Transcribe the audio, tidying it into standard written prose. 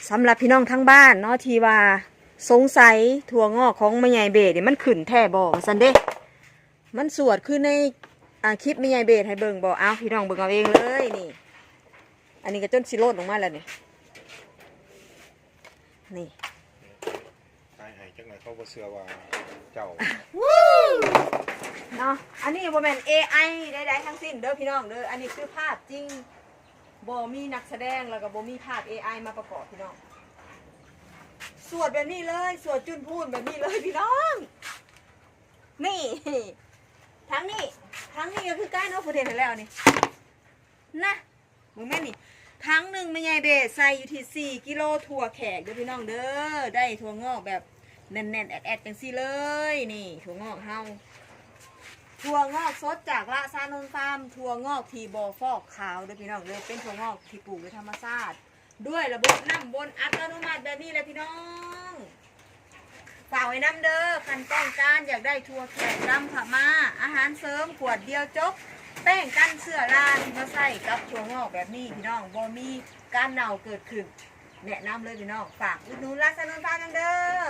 สำหรับพี่น้องทั้งบ้านเนาะที่ว่าสงสัยถั่วงอกของแม่ใหญ่เบสเนี่ยมันขึ้นแท่บ่ซันเด้มันสวดขึ้นในคลิปแม่ใหญ่เบสให้เบิ่งบ่เอาพี่น้องเบิ่งเอาเองเลยนี่อันนี้ก็จนสิโลดออกมาแล้วนี่นี่ตายหายจังไหนเขาบ่เชื่อว่าเจ้าเนาะอันนี้บ่แม่น AI ใดๆทั้งสิ้นเด้อพี่น้องเด้ออันนี้คือภาพจริงบ่มีนักแสดงแล้วก็บ่มีภาพ AI มาประกอบพี่น้องสวดแบบนี้เลยสวดจุนพูนแบบนี้เลยพี่น้องนี่ทั้งนี้ก็คือใกล้เนาะผู้เทนแล้วนี่นะมึงแม่นี่ทั้งหนึ่งไม่ใหญ่เบสใส่อยู่ที่4 กิโลถั่วแขกเด้อพี่น้องเด้อได้ถั่วงอกแบบแน่นๆแอดๆจังซี่เลยนี่ถั่วงอกเฮาถั่วงอกสดจากละซานนฟาร์มถั่วงอกที่บ่อฟอกขาวเด้อพี่น้องเลยเป็นถั่วงอกที่ปลูกโดยธรรมชาติด้วยระบบน้ำบนอัตโนมัติแบบนี้เลยพี่น้องฝากไว้น้ำเด้อคันต้องการอยากได้ถั่วแขกดำผามาอาหารเสริมขวดเดียวจบแป้งกันเสื้อรามาใส่กับถั่วงอกแบบนี้พี่น้องบ่มีการเน่าเกิดขึ้นแนะนำเลยพี่น้องฝากอุดหนุนร้านซานนฟาร์มเด้อ